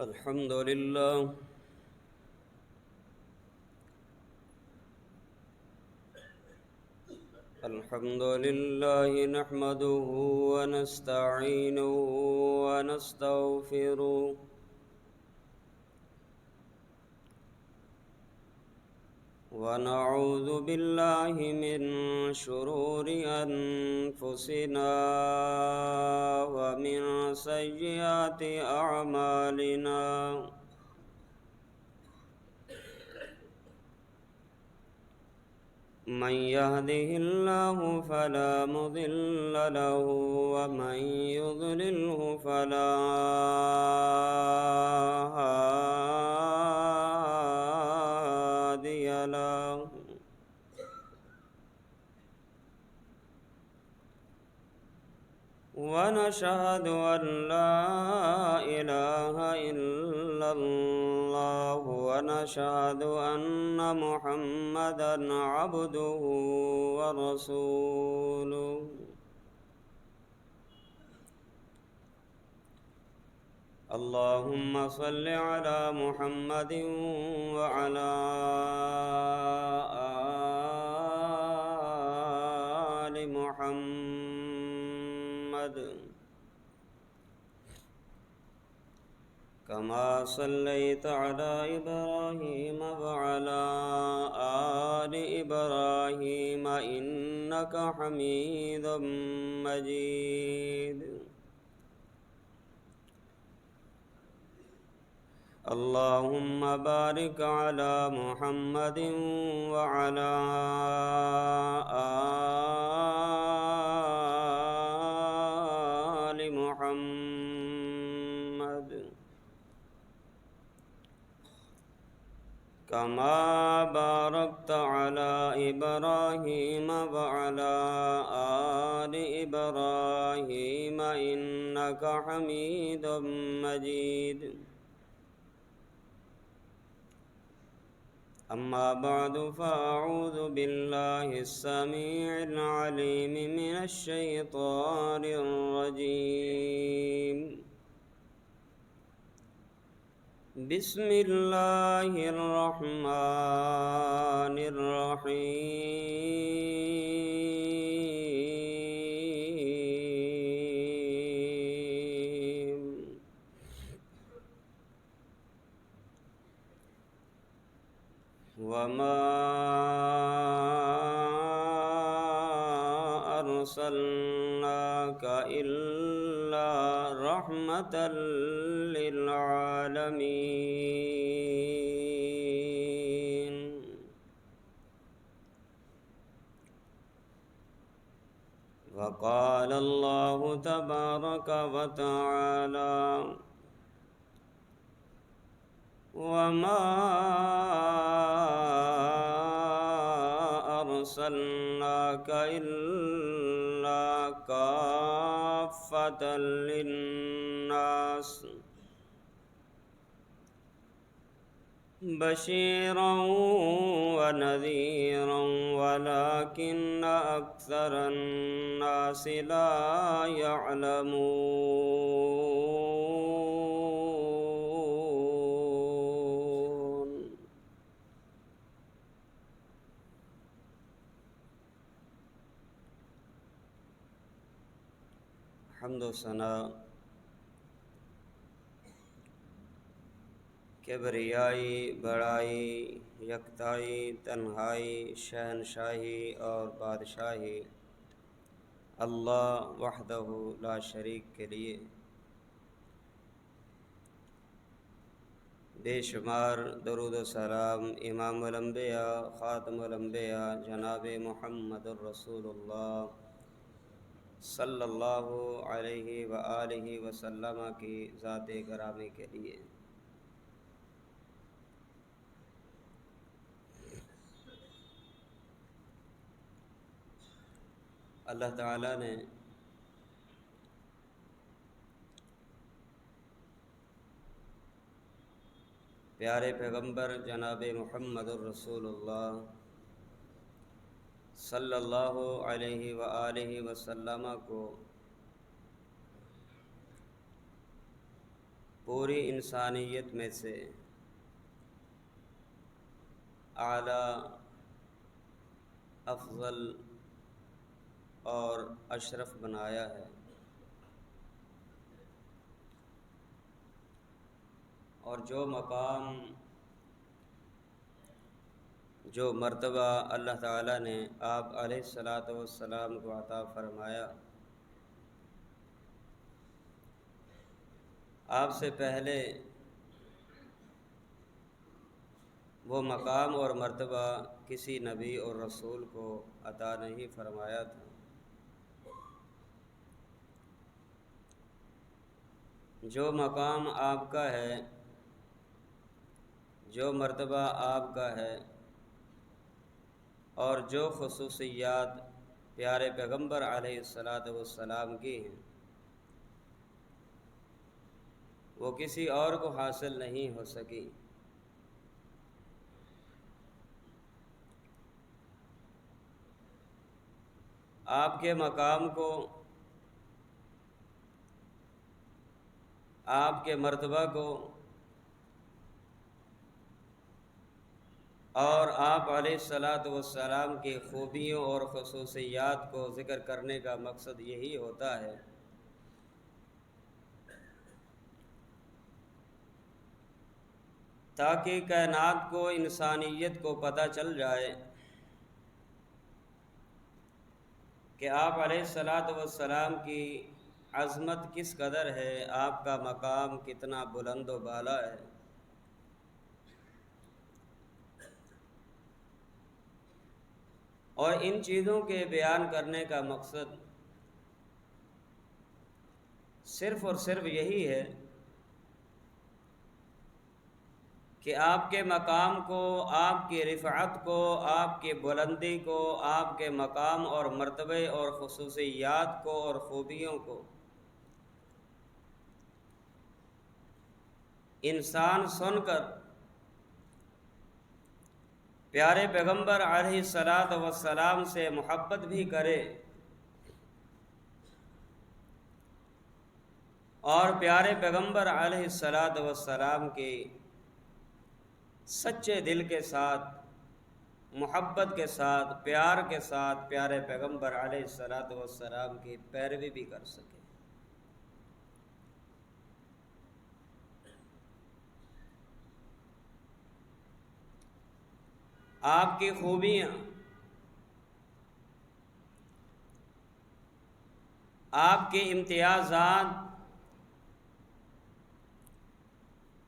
الحمد لله نحمده ونستعينه ونستغفره ونعوذ بالله من شرور أنفسنا ومن سيئات أعمالنا من يهده الله فلا مضل له ومن يضلله فلا هادي له ونشهد أن لا إله إلا الله ونشهد أن محمدًا عبده ورسوله اللهم صل على محمد وعلى آل محمد كما صليت على إبراهيم وعلى آل إبراهيم إنك حميد مجيد اللهم بارك على محمد وعلى آل محمد كما باركت على إبراهيم وعلى آل إبراهيم إنك حميد مجيد أما بعد فأعوذ بالله السميع العليم من الشيطان الرجيم بسم الله الرحمن الرحيم وما أرسلناك إلا رحمة للعالمين وقال الله تبارك وتعالى وما أرسلناك إلا كافة للناس بشيرا ونذيرا ولكن أكثر الناس لا يعلمون حمد و ثنا کبریائی بڑائی یکتائی تنہائی شہنشاہی اور بادشاہی اللہ وحدہ لا شریک کے لیے بے شمار درود و سلام امام الانبیاء خاتم الانبیاء جناب محمد الرسول اللہ صلی اللہ علیہ وآلہ وسلم کی ذات گرامی کے لیے اللہ تعالیٰ نے پیارے پیغمبر جناب محمد الرسول اللہ صلی اللہ علیہ وآلہ وسلم کو پوری انسانیت میں سے اعلیٰ، افضل اور اشرف بنایا ہے، اور جو مقام، جو مرتبہ اللہ تعالیٰ نے آپ علیہ الصلاۃ والسلام کو عطا فرمایا، آپ سے پہلے وہ مقام اور مرتبہ کسی نبی اور رسول کو عطا نہیں فرمایا تھا۔ جو مقام آپ کا ہے، جو مرتبہ آپ کا ہے، اور جو خصوصیات پیارے پیغمبر علیہ الصلاۃ والسلام کی ہیں، وہ کسی اور کو حاصل نہیں ہو سکی۔ آپ کے مقام کو، آپ کے مرتبہ کو اور آپ علیہ الصلاۃ والسلام کی خوبیوں اور خصوصیات کو ذکر کرنے کا مقصد یہی ہوتا ہے تاکہ کائنات کو، انسانیت کو پتہ چل جائے کہ آپ علیہ الصلاۃ والسلام کی عظمت کس قدر ہے، آپ کا مقام کتنا بلند و بالا ہے۔ اور ان چیزوں کے بیان کرنے کا مقصد صرف اور صرف یہی ہے کہ آپ کے مقام کو، آپ کی رفعت کو، آپ کی بلندی کو، آپ کے مقام اور مرتبے اور خصوصیات کو اور خوبیوں کو انسان سن کر پیارے پیغمبر علیہ الصلاۃ والسلام سے محبت بھی کرے، اور پیارے پیغمبر علیہ الصلاۃ والسلام کی سچے دل کے ساتھ، محبت کے ساتھ، پیار کے ساتھ پیارے پیغمبر علیہ الصلاۃ والسلام کی پیروی بھی کر سکے۔ آپ کی خوبیاں، آپ کے امتیازات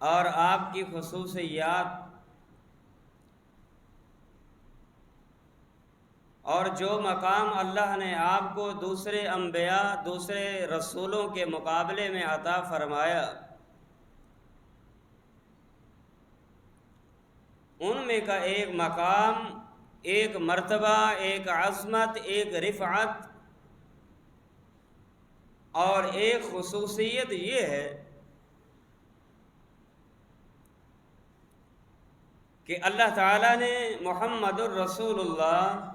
اور آپ کی خصوصیات، اور جو مقام اللہ نے آپ کو دوسرے انبیاء، دوسرے رسولوں کے مقابلے میں عطا فرمایا، ان میں کا ایک مقام، ایک مرتبہ، ایک عظمت، ایک رفعت اور ایک خصوصیت یہ ہے کہ اللہ تعالیٰ نے محمد الرسول اللہ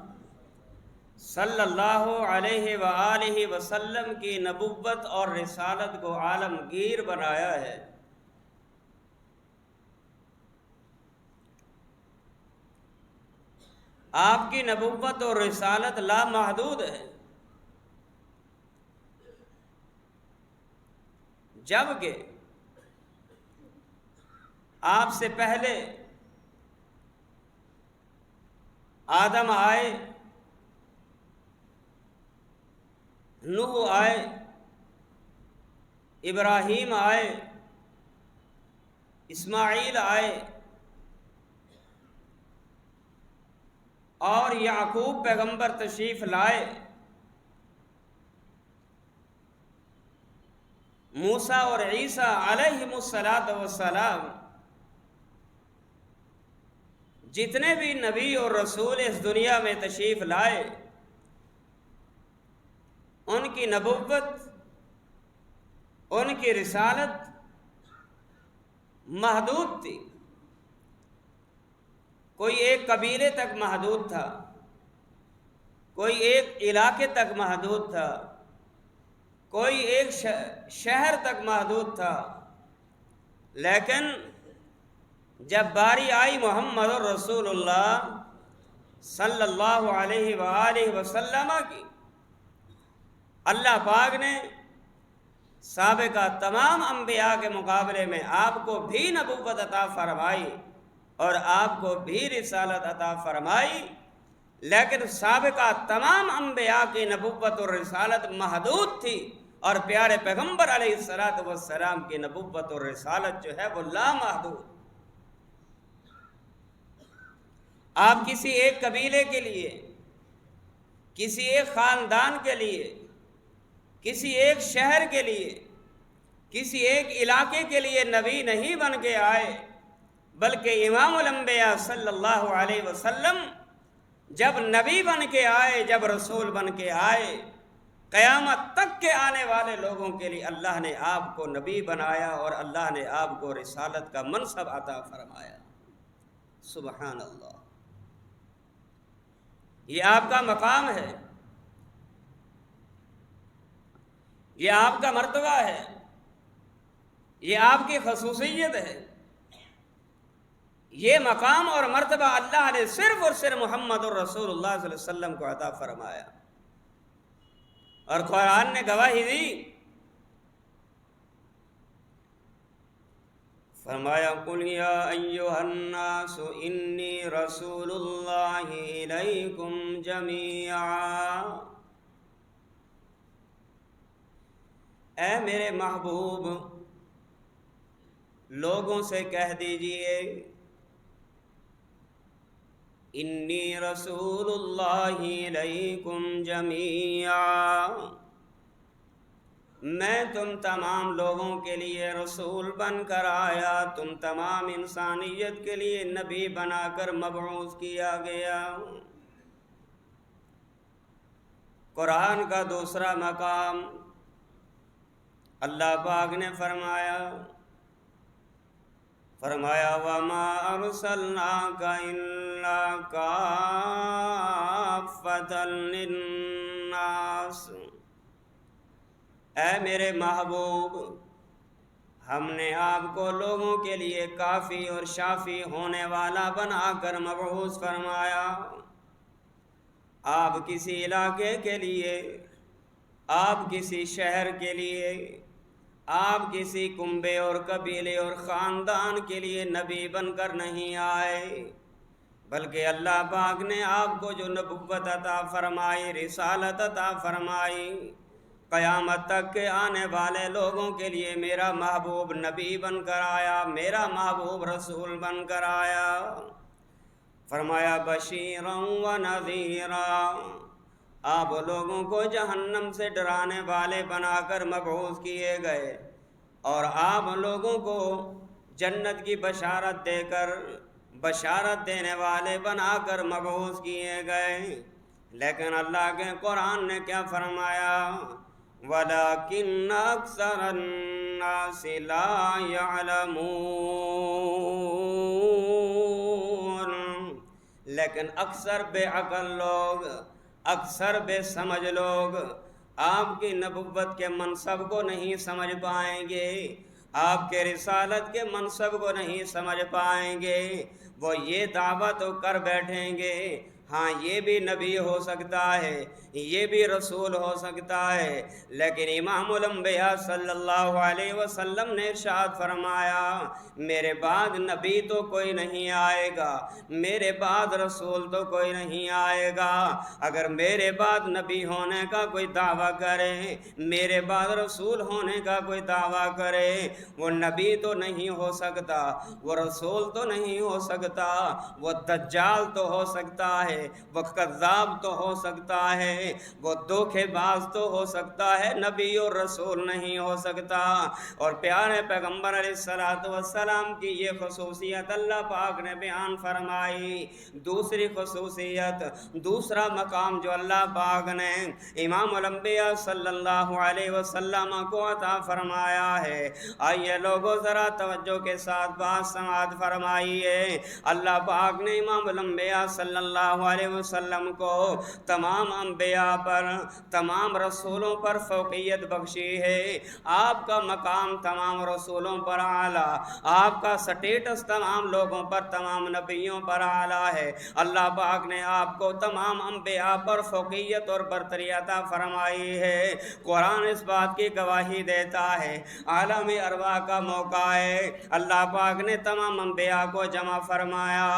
صلی اللہ علیہ وآلہ وسلم کی نبوت اور رسالت کو عالمگیر بنایا ہے۔ آپ کی نبوت اور رسالت لامحدود ہے، جبکہ آپ سے پہلے آدم آئے، نوح آئے، ابراہیم آئے، اسماعیل آئے، اور یعقوب پیغمبر تشریف لائے، موسیٰ اور عیسیٰ علیہم الصلاۃ والسلام، جتنے بھی نبی اور رسول اس دنیا میں تشریف لائے، ان کی نبوت، ان کی رسالت محدود تھی۔ کوئی ایک قبیلے تک محدود تھا، کوئی ایک علاقے تک محدود تھا، کوئی ایک شہر تک محدود تھا، لیکن جب باری آئی محمد رسول اللہ صلی اللہ علیہ وآلہ وسلم کی، اللہ پاک نے سابقہ تمام انبیاء کے مقابلے میں آپ کو بھی نبوت عطا فرمائی اور آپ کو بھی رسالت عطا فرمائی، لیکن سابقہ تمام انبیاء کی نبوت اور رسالت محدود تھی، اور پیارے پیغمبر علیہ السلام کی نبوت اور رسالت جو ہے وہ لامحدود۔ آپ کسی ایک قبیلے کے لیے، کسی ایک خاندان کے لیے، کسی ایک شہر کے لیے، کسی ایک علاقے کے لیے نبی نہیں بن کے آئے، بلکہ امام الانبیاء صلی اللہ علیہ وسلم جب نبی بن کے آئے، جب رسول بن کے آئے، قیامت تک کے آنے والے لوگوں کے لیے اللہ نے آپ کو نبی بنایا اور اللہ نے آپ کو رسالت کا منصب عطا فرمایا۔ سبحان اللہ، یہ آپ کا مقام ہے، یہ آپ کا مرتبہ ہے، یہ آپ کی خصوصیت ہے۔ یہ مقام اور مرتبہ اللہ نے صرف اور صرف محمد الرسول اللہ صلی اللہ علیہ وسلم کو عطا فرمایا، اور قرآن نے گواہی دی، فرمایا قل یا ایھا الناس انی رسول اللہ الیکم جمیعا، اے میرے محبوب لوگوں سے کہہ دیجئے انی رسول اللہ الیکم جمیعا، میں تم تمام لوگوں کے لیے رسول بن کر آیا، تم تمام انسانیت کے لیے نبی بنا کر مبعوث کیا گیا۔ قرآن کا دوسرا مقام اللہ پاک نے فرمایا وَمَا أَرْسَلْنَاكَ إِلَّا كَافَّةً لِلنَّاسِ، اے میرے محبوب ہم نے آپ کو لوگوں کے لیے کافی اور شافی ہونے والا بنا کر مبعوث فرمایا۔ آپ کسی علاقے کے لیے، آپ کسی شہر کے لیے، آپ کسی کنبے اور قبیلے اور خاندان کے لیے نبی بن کر نہیں آئے، بلکہ اللہ پاک نے آپ کو جو نبوت عطا فرمائی، رسالت عطا فرمائی، قیامت تک کے آنے والے لوگوں کے لیے میرا محبوب نبی بن کر آیا، میرا محبوب رسول بن کر آیا۔ فرمایا بشیرا و نذیرا، آپ لوگوں کو جہنم سے ڈرانے والے بنا کر مبعوث کیے گئے، اور آپ لوگوں کو جنت کی بشارت دے کر، بشارت دینے والے بنا کر مبعوث کیے گئے۔ لیکن اللہ کے قرآن نے کیا فرمایا؟ وَلَكِنَّ أَكْثَرَ النَّاسِ لَا يَعْلَمُونَ، لیکن اکثر بے عقل لوگ، اکثر بے سمجھ لوگ آپ کی نبوت کے منصب کو نہیں سمجھ پائیں گے، آپ کے رسالت کے منصب کو نہیں سمجھ پائیں گے۔ وہ یہ دعویٰ تو کر بیٹھیں گے ہاں یہ بھی نبی ہو سکتا ہے، یہ بھی رسول ہو سکتا ہے، لیکن امام الانبیاء صلی اللہ علیہ وسلم نے ارشاد فرمایا میرے بعد نبی تو کوئی نہیں آئے گا، میرے بعد رسول تو کوئی نہیں آئے گا۔ اگر میرے بعد نبی ہونے کا کوئی دعویٰ کرے، میرے بعد رسول ہونے کا کوئی دعویٰ کرے، وہ نبی تو نہیں ہو سکتا، وہ رسول تو نہیں ہو سکتا، وہ دجال تو ہو سکتا ہے، وہ کذاب تو ہو سکتا ہے، وہ دھوکے باز تو ہو سکتا ہے، نبی اور رسول نہیں ہو سکتا۔ اور پیارے پیغمبر علیہ السلام کی یہ خصوصیت اللہ پاک نے بیان فرمائی۔ دوسری خصوصیت، دوسرا مقام جو اللہ پاک نے امام الانبیاء صلی اللہ علیہ وسلم کو عطا فرمایا ہے، آئیے لوگوں ذرا توجہ کے ساتھ بات سماعت فرمائیے۔ اللہ پاک نے امام الانبیاء صلی اللہ علیہ وسلم کو تمام انبیاء پر تمام رسولوں پر فوقیت بخشی ہے۔ آپ کا مقام تمام رسولوں پر اعلیٰ، آپ کا سٹیٹس تمام لوگوں پر تمام نبیوں پر اعلیٰ ہے۔ اللہ پاک نے آپ کو تمام انبیاء پر فوقیت اور برتری عطا فرمائی ہے۔ قرآن اس بات کی گواہی دیتا ہے۔ عالم ارواح کا موقع ہے، اللہ پاک نے تمام انبیاء کو جمع فرمایا،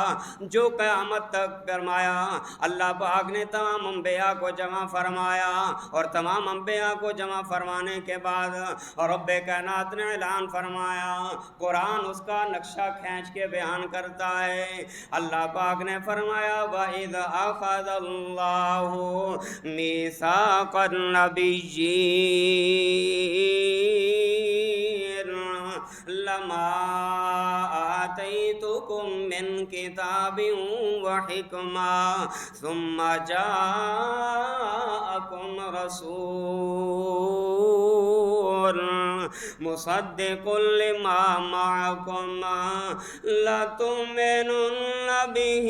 جو قیامت تک فرمایا اللہ پاک نے تمام انبیاء کو جمع فرمایا، اور تمام انبیاء کو جمع فرمانے کے بعد رب کائنات نے اعلان فرمایا۔ قرآن اس کا نقشہ کھینچ کے بیان کرتا ہے۔ اللہ پاک نے فرمایا وَإِذْ أَخَذَ اللَّهُ مِيثَاقَ النَّبِيِّينَ لَمَا آتَيْتُكُم مِّن كِتَابٍ وَحِكْمَةٍ ثُمَّ جَاءَكُمْ رَسُولٌ مُصَدِّقٌ لِّمَا مَعَكُمْ لَتُؤْمِنُنَّ بِهِ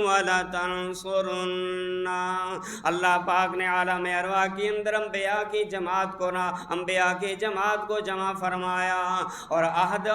وَلَتَنصُرُنَّ۔ اللہ پاک نے عالم ارواح کے اندر انبیاء کی جماعت کو جمع فرمایا، اور عہد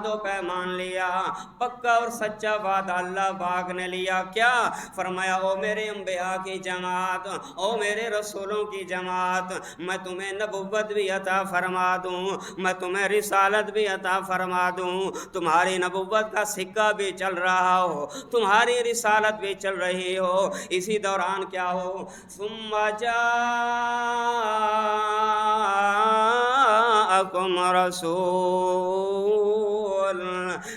و پیمان لیا، پکا اور سچا وعدہ اللہ پاک نے لیا۔ کیا فرمایا؟ او میرے انبیاء کی جماعت، او میرے رسولوں کی جماعت، میں تمہیں نبوت بھی عطا فرما دوں، میں تمہیں رسالت بھی عطا فرما دوں، تمہاری نبوت کا سکہ بھی چل رہا ہو، تمہاری رسالت بھی چل رہی ہو، اسی دوران کیا ہو ثم جاءکم رسول،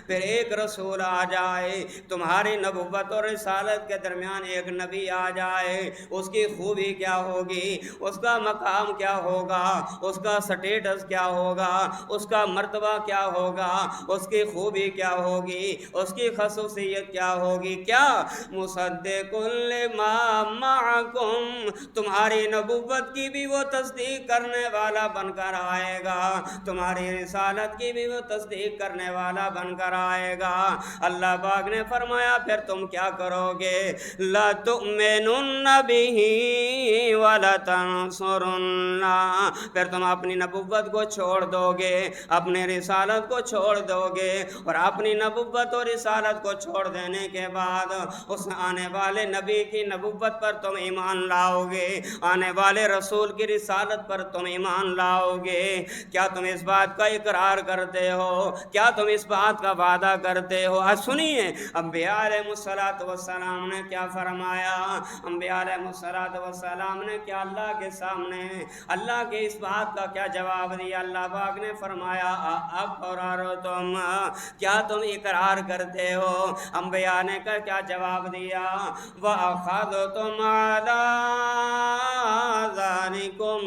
پھر ایک رسول آ جائے، تمہاری نبوت اور رسالت کے درمیان ایک نبی آ جائے، اس کی خوبی کیا ہوگی، اس کا مقام کیا ہوگا، اس کا سٹیٹس کیا ہوگا، اس کا مرتبہ کیا ہوگا، اس کی خوبی کیا ہوگی، اس کی خصوصیت کیا ہوگی؟ کیا مصدق لما معکم، تمہاری نبوت کی بھی وہ تصدیق کرنے والا بن کر آئے گا، تمہاری رسالت کی بھی وہ تصدیق کرنے والا بن کر آئے گا۔ اللہ پاک نے فرمایا پھر تم کیا کرو گے؟ لَتُؤْمِنُنَّ بِهِ وَلَتَنصُرُنَّ، پھر تم اپنی نبوت کو چھوڑ دو گے، اپنی رسالت کو چھوڑ دو گے، اور اپنی نبوت اور رسالت کو چھوڑ دینے کے بعد اس آنے والے نبی کی نبوت پر تم ایمان لاؤ گے، آنے والے رسول کی رسالت پر تم ایمان لاؤ گے۔ کیا تم اس بات کا اقرار کرتے ہو؟ کیا تم اس بات کا وعدہ کرتے ہو؟ سنیے انبیاء علیہ السلام نے کیا فرمایا، انبیاء علیہ السلام نے کیا اللہ کے سامنے اللہ کے اس بات کا کیا جواب دیا؟ اللہ پاک نے فرمایا اقررتم، کیا تم اقرار کرتے ہو؟ انبیاء نے کیا جواب دیا؟ وَأَخَذْتُمْ عَلَىٰ ذَلِكُمْ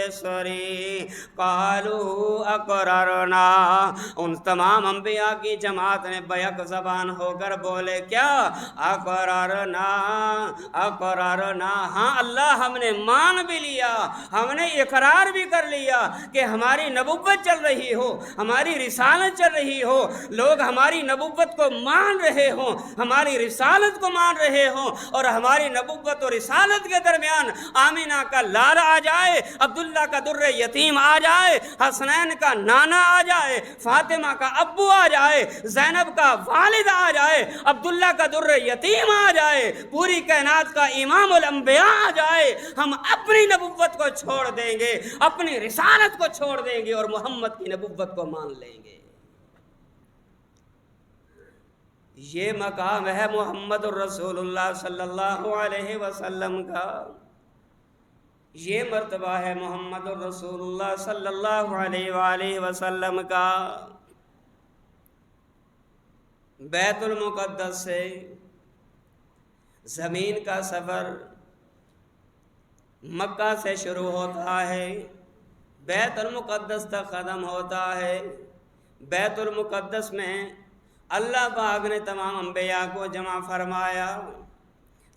إِصْرِي قَالُوا أَقْرَرْنَا، ان تمام انبیاء کی جماعت نے بیک زبان ہو کر بولے کیا؟ اقررنا، ہاں اللہ ہم نے مان بھی لیا، ہم نے اقرار بھی کر لیا کہ ہماری نبوت چل رہی ہو، ہماری رسالت چل رہی ہو، لوگ ہماری نبوت کو مان رہے ہوں، ہماری رسالت کو مان رہے ہوں، اور ہماری نبوت اور رسالت کے درمیان آمینہ کا لال آ جائے، عبداللہ کا در یتیم آ جائے، حسنین کا نانا آ جائے، فاطمہ کا ابو آ جائے، زینب کا والد آ جائے، عبداللہ کا در یتیم آ جائے، پوری کائنات کا امام الانبیاء آ جائے، ہم اپنی نبوت کو چھوڑ دیں گے، اپنی رسالت کو چھوڑ دیں گے، اور محمد کی نبوت کو مان لیں گے۔ یہ مقام ہے محمد الرسول اللہ صلی اللہ علیہ وسلم کا، یہ مرتبہ ہے محمد الرسول اللہ صلی اللہ علیہ وآلہ وسلم کا۔ بیت المقدس سے زمین کا سفر مکہ سے شروع ہوتا ہے، بیت المقدس تک ختم ہوتا ہے۔ بیت المقدس میں اللہ پاک نے تمام انبیاء کو جمع فرمایا،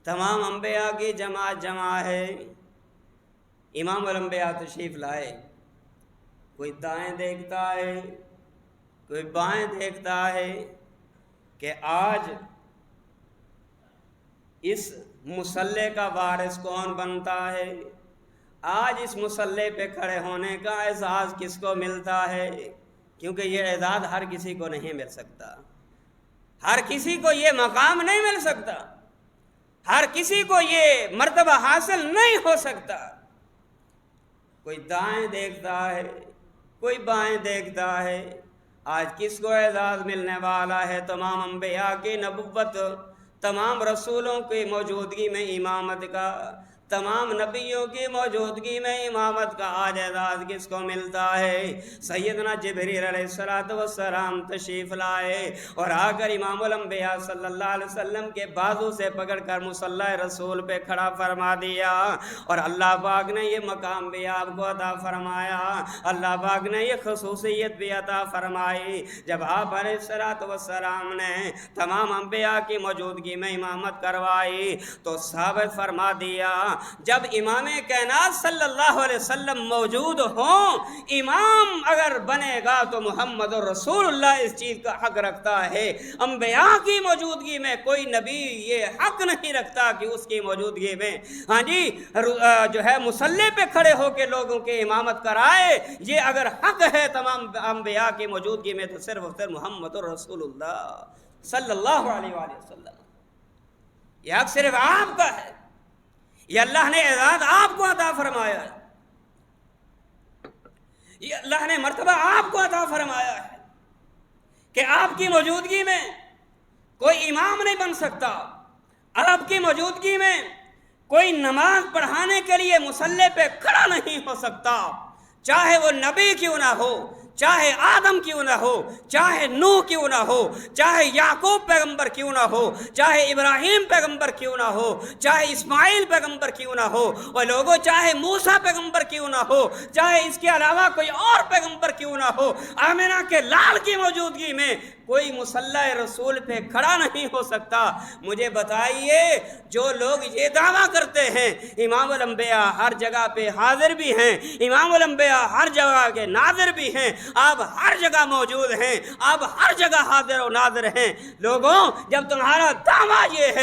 تمام انبیاء کی جماعت جمع ہے۔ امام الانبیاء تشریف لائے، کوئی دائیں دیکھتا ہے، کوئی بائیں دیکھتا ہے کہ آج اس مصلی کا وارث کون بنتا ہے؟ آج اس مصلی پہ کھڑے ہونے کا اعزاز کس کو ملتا ہے؟ کیونکہ یہ اعزاز ہر کسی کو نہیں مل سکتا، ہر کسی کو یہ مقام نہیں مل سکتا، ہر کسی کو یہ مرتبہ حاصل نہیں ہو سکتا۔ کوئی دائیں دیکھتا ہے، کوئی بائیں دیکھتا ہے۔ آج کس کو اعزاز ملنے والا ہے؟ تمام انبیاء کی نبوت، تمام رسولوں کی موجودگی میں امامت کا، تمام نبیوں کی موجودگی میں امامت کا آج اعزاز کس کو ملتا ہے؟ سیدنا جبریل علیہ السلام تشریف لائے اور آ کر امام الانبیاء صلی اللہ علیہ وسلم کے بازو سے پکڑ کر مصلی رسول پہ کھڑا فرما دیا، اور اللہ پاک نے یہ مقام بھی آپ کو عطا فرمایا، اللہ پاک نے یہ خصوصیت بھی عطا فرمائی۔ جب آپ علیہ السلام نے تمام انبیاء کی موجودگی میں امامت کروائی تو ثابت فرما دیا، جب امام کائنات صلی اللہ علیہ وسلم موجود ہوں، امام اگر بنے گا تو محمد رسول اللہ اس چیز کا حق رکھتا ہے۔ انبیاء کی موجودگی میں کوئی نبی یہ حق نہیں رکھتا کہ اس کی موجودگی میں جو ہے مصلی پہ کھڑے ہو کے لوگوں کے امامت کرائے۔ یہ اگر حق ہے تمام انبیاء کی موجودگی میں تو صرف محمد رسول اللہ صلی اللہ علیہ وآلہ وسلم، یہ حق صرف آپ کا ہے، یہ اللہ نے اعزاز آپ کو عطا فرمایا ہے، یہ اللہ نے مرتبہ آپ کو عطا فرمایا ہے کہ آپ کی موجودگی میں کوئی امام نہیں بن سکتا، آپ کی موجودگی میں کوئی نماز پڑھانے کے لیے مصلی پہ کھڑا نہیں ہو سکتا، چاہے وہ نبی کیوں نہ ہو، چاہے آدم کیوں نہ ہو، چاہے نوح کیوں نہ ہو، چاہے یعقوب پیغمبر کیوں نہ ہو، چاہے ابراہیم پیغمبر کیوں نہ ہو، چاہے اسماعیل پیغمبر کیوں نہ ہو، وہ لوگوں چاہے موسیٰ پیغمبر کیوں نہ ہو، چاہے اس کے علاوہ کوئی اور پیغمبر کیوں نہ ہو، آمنہ کے لال کی موجودگی میں کوئی مصلی رسول پہ کھڑا نہیں ہو سکتا۔ مجھے بتائیے، جو لوگ یہ دعویٰ کرتے ہیں امام الانبیاء ہر جگہ پہ حاضر بھی ہیں، امام الانبیاء ہر جگہ کے ناظر بھی ہیں، آپ ہر جگہ موجود ہیں، آپ ہر جگہ حاضر و ناظر ہیں، لوگوں جب تمہارا دعویٰ یہ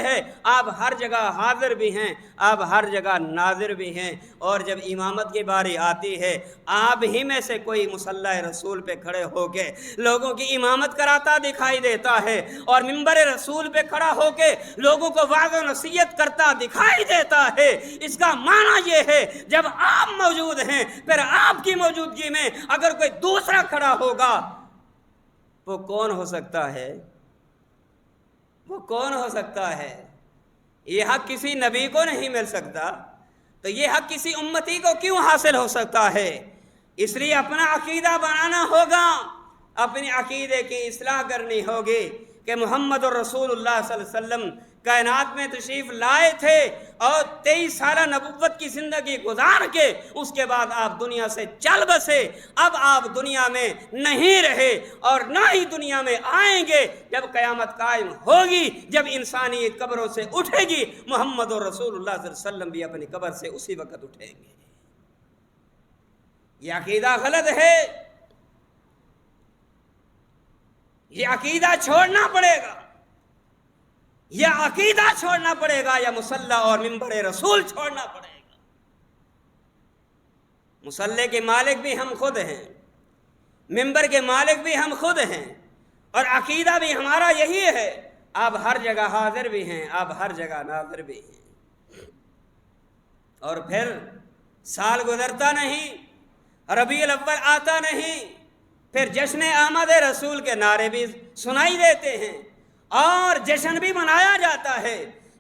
ہے آپ ہر جگہ حاضر بھی ہیں، آپ ہر جگہ ناظر بھی ہیں، اور جب امامت کی باری آتی ہے آپ ہی میں سے کوئی مصلی رسول پہ کھڑے ہو کے لوگوں کی امامت کراتا دکھائی دیتا ہے، اور منبر رسول پہ کھڑا ہو کے لوگوں کو وعظ و نصیحت کرتا دکھائی دیتا ہے۔ اس کا معنی یہ ہے جب آپ موجود ہیں پھر آپ کی موجودگی میں اگر کوئی دوسرا کھڑا ہوگا وہ کون ہو سکتا ہے؟ وہ کون ہو سکتا ہے؟ یہ حق کسی نبی کو نہیں مل سکتا تو یہ حق کسی امتی کو کیوں حاصل ہو سکتا ہے؟ اس لیے اپنا عقیدہ بنانا ہوگا، اپنے عقیدے کی اصلاح کرنی ہوگی کہ محمد رسول اللہ صلی اللہ علیہ وسلم کائنات میں تشریف لائے تھے اور 23 سالہ نبوت کی زندگی گزار کے اس کے بعد آپ دنیا سے چل بسے، اب آپ دنیا میں نہیں رہے اور نہ ہی دنیا میں آئیں گے۔ جب قیامت قائم ہوگی، جب انسانیت قبروں سے اٹھے گی، محمد رسول اللہ صلی اللہ علیہ وسلم بھی اپنی قبر سے اسی وقت اٹھیں گے۔ یہ عقیدہ غلط ہے، یہ عقیدہ چھوڑنا پڑے گا، یہ عقیدہ چھوڑنا پڑے گا، یا مصلی اور منبر رسول چھوڑنا پڑے گا۔ مصلی کے مالک بھی ہم خود ہیں، منبر کے مالک بھی ہم خود ہیں، اور عقیدہ بھی ہمارا یہی ہے۔ آپ ہر جگہ حاضر بھی ہیں، آپ ہر جگہ ناظر بھی ہیں، اور پھر سال گزرتا نہیں، ربیع الاول آتا نہیں، پھر جشن آمد رسول کے نعرے بھی سنائی دیتے ہیں اور جشن بھی منایا جاتا ہے،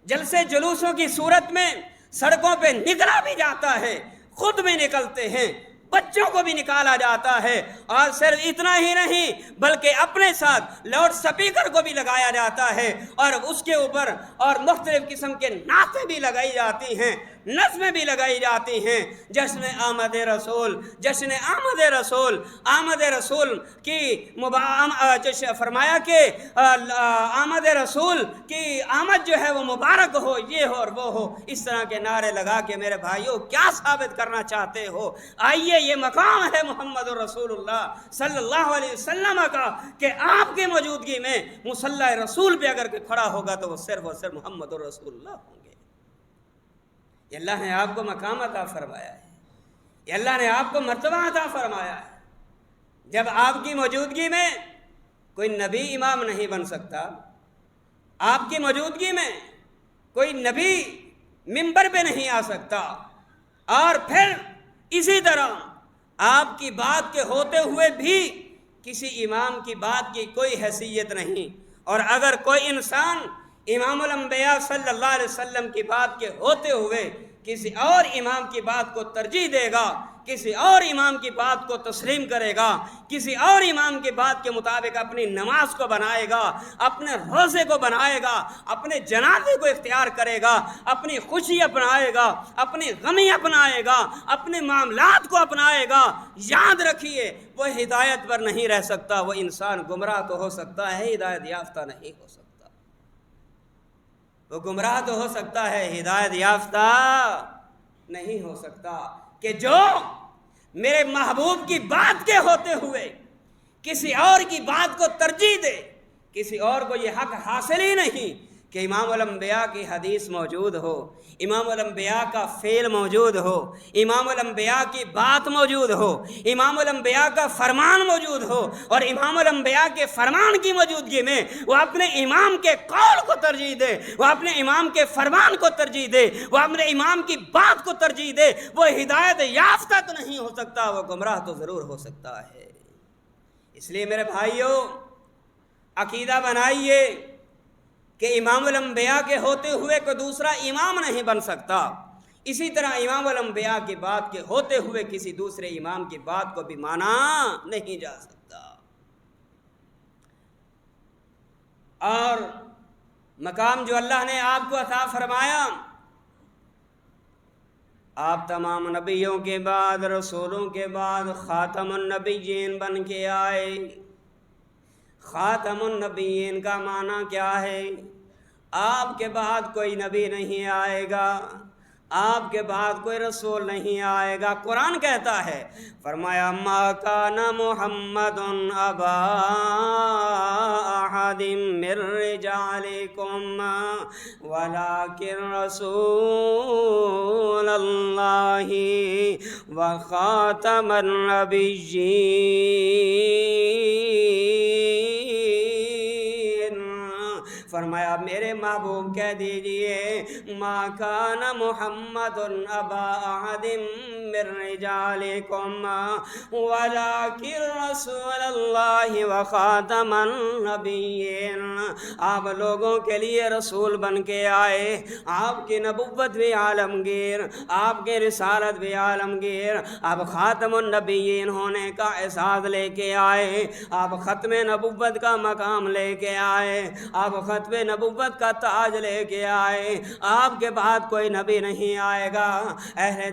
جلسے جلوسوں کی صورت میں سڑکوں پہ نکلا بھی جاتا ہے، خود بھی نکلتے ہیں، بچوں کو بھی نکالا جاتا ہے، اور صرف اتنا ہی نہیں بلکہ اپنے ساتھ لاؤڈ سپیکر کو بھی لگایا جاتا ہے اور اس کے اوپر اور مختلف قسم کے نعتیں بھی لگائی جاتی ہیں۔ نظمیں بھی لگائی جاتی ہیں، جشن آمد رسول، جشن آمد رسول، آمد رسول کی فرمایا کہ آمد رسول کی آمد جو ہے وہ مبارک ہو، یہ ہو اور وہ ہو، اس طرح کے نعرے لگا کے میرے بھائیوں کیا ثابت کرنا چاہتے ہو؟ آئیے، یہ مقام ہے محمد رسول اللہ صلی اللہ علیہ وسلم کا کہ آپ کی موجودگی میں مصلی رسول پہ اگر کھڑا ہوگا تو وہ صرف اور صرف محمد رسول اللہ ہوں گے۔ یہ اللہ نے آپ کو مقام عطا فرمایا ہے، یہ اللہ نے آپ کو مرتبہ عطا فرمایا ہے۔ جب آپ کی موجودگی میں کوئی نبی امام نہیں بن سکتا، آپ کی موجودگی میں کوئی نبی منبر پہ نہیں آ سکتا، اور پھر اسی طرح آپ کی بات کے ہوتے ہوئے بھی کسی امام کی بات کی کوئی حیثیت نہیں، اور اگر کوئی انسان امام الانبیاء صلی اللہ علیہ وسلم کی بات کے ہوتے ہوئے کسی اور امام کی بات کو ترجیح دے گا، کسی اور امام کی بات کو تسلیم کرے گا، کسی اور امام کی بات کے مطابق اپنی نماز کو بنائے گا، اپنے روزے کو بنائے گا، اپنے جنازے کو اختیار کرے گا، اپنی خوشی اپنائے گا، اپنی غمی اپنائے گا، اپنے معاملات کو اپنائے گا، یاد رکھیے وہ ہدایت پر نہیں رہ سکتا، وہ انسان گمراہ تو ہو سکتا ہے، ہدایت یافتہ نہیں ہو سکتا۔ وہ گمراہ تو ہو سکتا ہے، ہدایت یافتہ نہیں ہو سکتا۔ کہ جو میرے محبوب کی بات کے ہوتے ہوئے کسی اور کی بات کو ترجیح دے، کسی اور کو یہ حق حاصل ہی نہیں کہ امام الانبیاء کی حدیث موجود ہو، امام الانبیاء کا فعل موجود ہو، امام الانبیاء کی بات موجود ہو، امام الانبیاء کا فرمان موجود ہو، اور امام الانبیاء کے فرمان کی موجودگی میں وہ اپنے امام کے قول کو ترجیح دے، وہ اپنے امام کے فرمان کو ترجیح دے، وہ اپنے امام کی بات کو ترجیح دے، وہ ہدایت یافتہ تو نہیں ہو سکتا، وہ گمراہ تو ضرور ہو سکتا ہے۔ اس لیے میرے بھائیوں عقیدہ بنائیے کہ امام الانبیاء کے ہوتے ہوئے کوئی دوسرا امام نہیں بن سکتا، اسی طرح امام الانبیاء کی بات کے ہوتے ہوئے کسی دوسرے امام کی بات کو بھی مانا نہیں جا سکتا۔ اور مقام جو اللہ نے آپ کو عطا فرمایا، آپ تمام نبیوں کے بعد، رسولوں کے بعد خاتم النبیین بن کے آئے۔ خاتم النبیین کا معنی کیا ہے؟ آپ کے بعد کوئی نبی نہیں آئے گا، آپ کے بعد کوئی رسول نہیں آئے گا۔ قرآن کہتا ہے، فرمایا ما کان محمد ابا احد من رجالکم ولکن رسول اللہ وخاتم النبیین۔ فرمایا میرے محبوب کہہ دیجئے ما کان محمد ابا احد من رجالکم ولکن رسول اللہ وخاتم النبیین۔ آپ لوگوں کے لیے رسول بن کے آئے، آپ کی نبوت بھی عالمگیر، آپ کی رسالت بھی عالمگیر، آپ خاتم النبیین ہونے کا احساس لے کے آئے، آپ ختم نبوت کا مقام لے کے آئے، آپ ختم نبوت کا تاج لے کے آئے۔ آپ کے بعد کوئی نبی نہیں آئے گا۔ اہل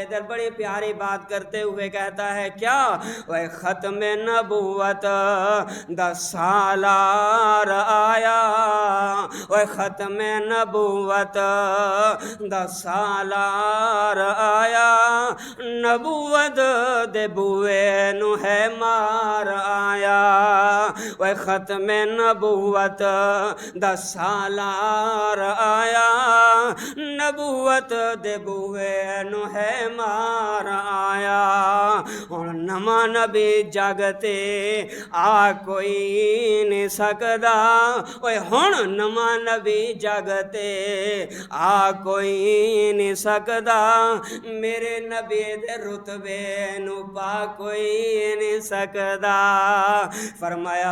دل بڑی پیاری بات کرتے ہوئے کہتا ہے کیا؟ وہ ختم نبوت 10 سالار آیا، وہ ختم نبوت 10 سالار آیا، نبوت دے بوئے نو ہے مار آیا، وہ ختم نبوت 10 سالار آیا، نبوت دے بوئے نو ہے مار آیا۔ ہن نواں نبی جگتے آ کوئی نہیں سکدا، اوے ہن نواں نبی جگتے آ کوئی نہیں سکدا، میرے نبی دے رتبے نو پا کوئی نہیں سکدا۔ فرمایا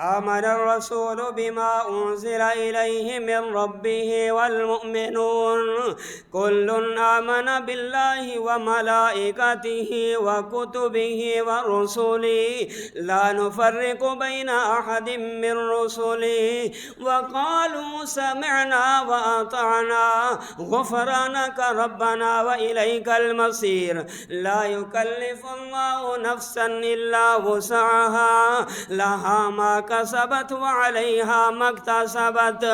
آمن الرسول بما أنزل إليه من ربه والمؤمنون كل آمن بالله وملائكته وكتبه ورسله لا نفرق بين أحد من رسله وقالوا سمعنا وأطعنا غفرانك ربنا وإليك المصير لا يكلف الله نفسا إلا وسعها لها ما كسبت وعليها ما اكتسبت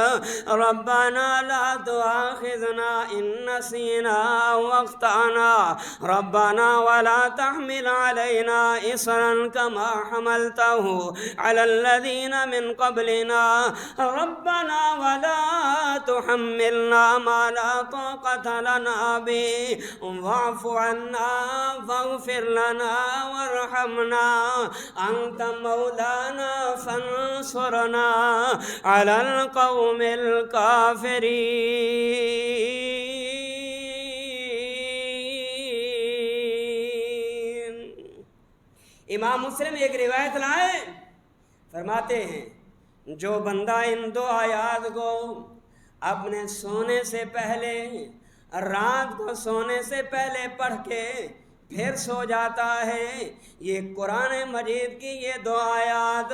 ربنا لا تؤاخذنا إن نسينا أو أخطأنا ربنا ولا تحمل علينا إصرا كما حملته على الذين من قبلنا ربنا ولا تحملنا ما لا طاقة لنا به واعف عنا واغفر لنا وارحمنا أنت مولانا فانصرنا على القوم الكافرين۔ امام مسلم ایک روایت لائے، فرماتے ہیں جو بندہ ان دو آیات کو اپنے سونے سے پہلے، رات کو سونے سے پہلے پڑھ کے پھر سو جاتا ہے، یہ قرآن مجید کی یہ دو آیات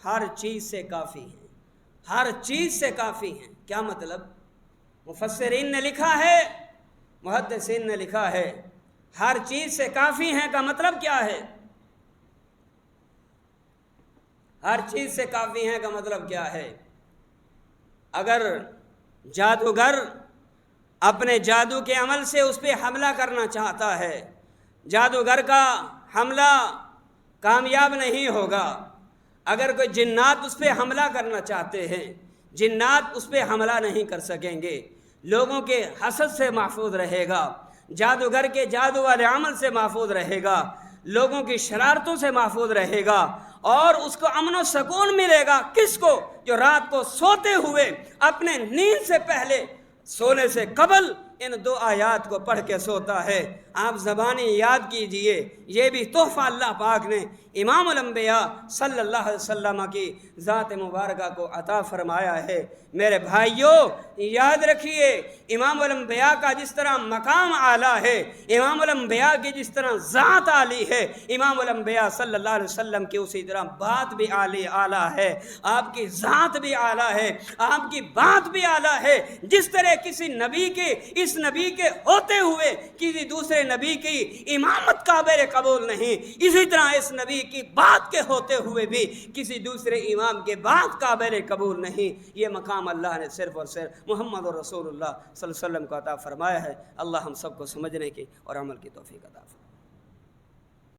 ہر چیز سے کافی ہیں، ہر چیز سے کافی ہیں۔ کیا مطلب؟ مفسرین نے لکھا ہے، محدثین نے لکھا ہے، ہر چیز سے کافی ہیں کا مطلب کیا ہے؟ ہر چیز سے کافی ہیں کا مطلب کیا ہے؟ اگر جادوگر اپنے جادو کے عمل سے اس پہ حملہ کرنا چاہتا ہے، جادوگر کا حملہ کامیاب نہیں ہوگا۔ اگر کوئی جنات اس پہ حملہ کرنا چاہتے ہیں، جنات اس پہ حملہ نہیں کر سکیں گے، لوگوں کے حسد سے محفوظ رہے گا، جادوگر کے جادو والے عمل سے محفوظ رہے گا، لوگوں کی شرارتوں سے محفوظ رہے گا، اور اس کو امن و سکون ملے گا۔ کس کو؟ جو رات کو سوتے ہوئے اپنے نیند سے پہلے، سونے سے قبل ان دو آیات کو پڑھ کے سوتا ہے۔ آپ زبانی یاد کیجئے، یہ بھی تحفہ اللہ پاک نے امام الانبیاء صلی اللہ علیہ وسلم کی ذات مبارکہ کو عطا فرمایا ہے۔ میرے بھائیوں یاد رکھیے، امام الانبیاء کا جس طرح مقام اعلیٰ ہے، امام الانبیاء کی جس طرح ذات عالی ہے، امام الانبیاء صلی اللہ علیہ وسلم کی اسی طرح بات بھی اعلیٰ ہے، آپ کی ذات بھی اعلیٰ ہے، آپ کی بات بھی اعلیٰ ہے۔ جس طرح کسی نبی کے، اس نبی کے ہوتے ہوئے کسی دوسرے نبی کی امامت قابل قبول نہیں، اسی طرح اس نبی کی بات کے ہوتے ہوئے بھی کسی دوسرے امام کے بات قابل قبول نہیں۔ یہ مقام اللہ نے صرف اور صرف محمد رسول اللہ صلی اللہ علیہ وسلم کو عطا فرمایا ہے۔ اللہ ہم سب کو سمجھنے کی اور عمل کی توفیق عطا فرمائے۔